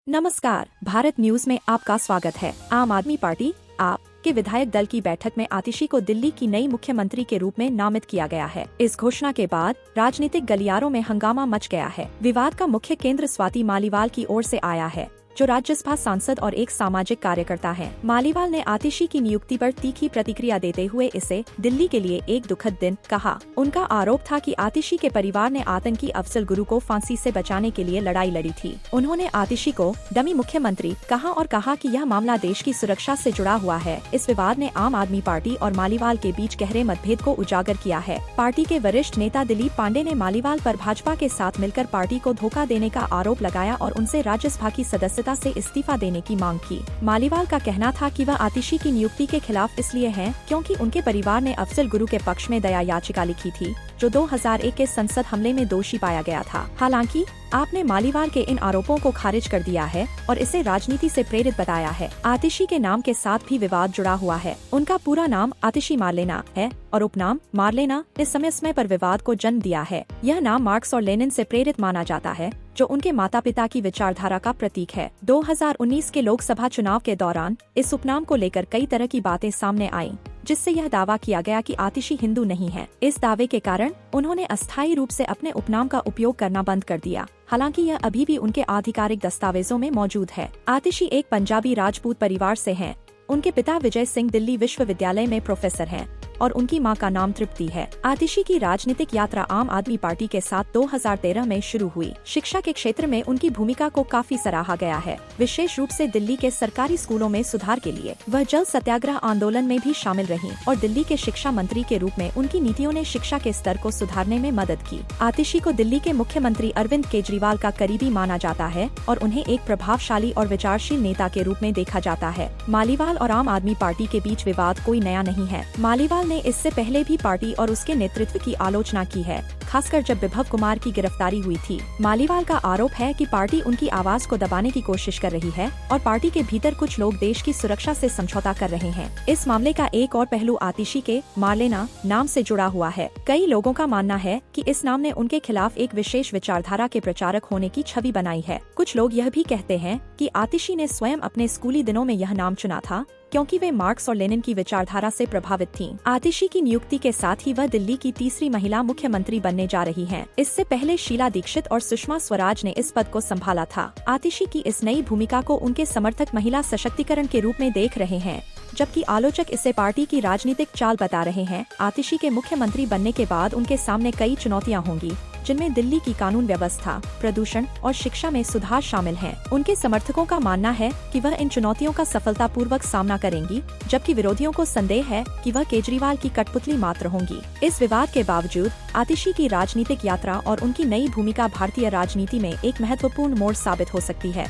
नमस्कार, भारत न्यूज में आपका स्वागत है। आम आदमी पार्टी आप के विधायक दल की बैठक में आतिशी को दिल्ली की नई मुख्यमंत्री के रूप में नामित किया गया है। इस घोषणा के बाद राजनीतिक गलियारों में हंगामा मच गया है। विवाद का मुख्य केंद्र स्वाति मालीवाल की ओर से आया है, जो राज्यसभा सांसद और एक सामाजिक कार्यकर्ता हैं। मालीवाल ने आतिशी की नियुक्ति पर तीखी प्रतिक्रिया देते हुए इसे दिल्ली के लिए एक दुखद दिन कहा। उनका आरोप था कि आतिशी के परिवार ने आतंकी अफजल गुरु को फांसी से बचाने के लिए लड़ाई लड़ी थी। उन्होंने आतिशी को डमी मुख्यमंत्री कहा और कहा कि यह मामला देश की सुरक्षा से जुड़ा हुआ है। इस विवाद ने आम आदमी पार्टी और मालीवाल के बीच गहरे मतभेद को उजागर किया है। पार्टी के वरिष्ठ नेता दिलीप पांडे ने मालीवाल पर भाजपा के साथ मिलकर पार्टी को धोखा देने का आरोप लगाया और उनसे राज्यसभा की सदस्यता से इस्तीफा देने की मांग की। मालीवाल का कहना था कि वह आतिशी की नियुक्ति के खिलाफ इसलिए है क्योंकि उनके परिवार ने अफजल गुरु के पक्ष में दया याचिका लिखी थी, जो 2001 के संसद हमले में दोषी पाया गया था। हालांकि आपने मालीवाल के इन आरोपों को खारिज कर दिया है और इसे राजनीति से प्रेरित बताया है। आतिशी के नाम के साथ भी विवाद जुड़ा हुआ है। उनका पूरा नाम आतिशी मारलेना है और उपनाम मारलेना ने समय समय पर विवाद को जन्म दिया है। यह नाम मार्क्स और लेनिन से प्रेरित माना जाता है, जो उनके माता पिता की विचारधारा का प्रतीक है। 2019 के लोकसभा चुनाव के दौरान इस उपनाम को लेकर कई तरह की बातें सामने आईं, जिससे यह दावा किया गया कि आतिशी हिंदू नहीं है। इस दावे के कारण उन्होंने अस्थायी रूप से अपने उपनाम का उपयोग करना बंद कर दिया। हालांकि यह अभी भी उनके आधिकारिक दस्तावेजों में मौजूद है। आतिशी एक पंजाबी राजपूत परिवार से हैं। उनके पिता विजय सिंह दिल्ली विश्वविद्यालय में प्रोफेसर हैं और उनकी मां का नाम तृप्ति है। आतिशी की राजनीतिक यात्रा आम आदमी पार्टी के साथ 2013 में शुरू हुई। शिक्षा के क्षेत्र में उनकी भूमिका को काफी सराहा गया है, विशेष रूप से दिल्ली के सरकारी स्कूलों में सुधार के लिए। वह जल सत्याग्रह आंदोलन में भी शामिल रहीं और दिल्ली के शिक्षा मंत्री के रूप में उनकी नीतियों ने शिक्षा के स्तर को सुधारने में मदद की। आतिशी को दिल्ली के मुख्यमंत्री अरविंद केजरीवाल का करीबी माना जाता है और उन्हें एक प्रभावशाली और विचारशील नेता के रूप में देखा जाता है। मालीवाल और आम आदमी पार्टी के बीच विवाद कोई नया नहीं है। मालीवाल ने इससे पहले भी पार्टी और उसके नेतृत्व की आलोचना की है, खासकर जब विभव कुमार की गिरफ्तारी हुई थी। मालीवाल का आरोप है कि पार्टी उनकी आवाज को दबाने की कोशिश कर रही है और पार्टी के भीतर कुछ लोग देश की सुरक्षा से समझौता कर रहे हैं। इस मामले का एक और पहलू आतिशी के मारलेना नाम से जुड़ा हुआ है। कई लोगों का मानना है कि इस नाम ने उनके खिलाफ एक विशेष विचारधारा के प्रचारक होने की छवि बनाई है। कुछ लोग यह भी कहते हैं कि आतिशी ने स्वयं अपने स्कूली दिनों में यह नाम चुना था क्योंकि वे मार्क्स और लेनिन की विचारधारा से प्रभावित थीं। आतिशी की नियुक्ति के साथ ही वह दिल्ली की तीसरी महिला मुख्यमंत्री बनने जा रही हैं। इससे पहले शीला दीक्षित और सुषमा स्वराज ने इस पद को संभाला था। आतिशी की इस नई भूमिका को उनके समर्थक महिला सशक्तिकरण के रूप में देख रहे हैं, जबकि आलोचक इसे पार्टी की राजनीतिक चाल बता रहे हैं। आतिशी के मुख्यमंत्री बनने के बाद उनके सामने कई चुनौतियां होंगी, जिनमें दिल्ली की कानून व्यवस्था, प्रदूषण और शिक्षा में सुधार शामिल हैं। उनके समर्थकों का मानना है कि वह इन चुनौतियों का सफलतापूर्वक सामना करेंगी, जबकि विरोधियों को संदेह है कि वह केजरीवाल की कठपुतली मात्र होंगी। इस विवाद के बावजूद आतिशी की राजनीतिक यात्रा और उनकी नई भूमिका भारतीय राजनीति में एक महत्वपूर्ण मोड़ साबित हो सकती है।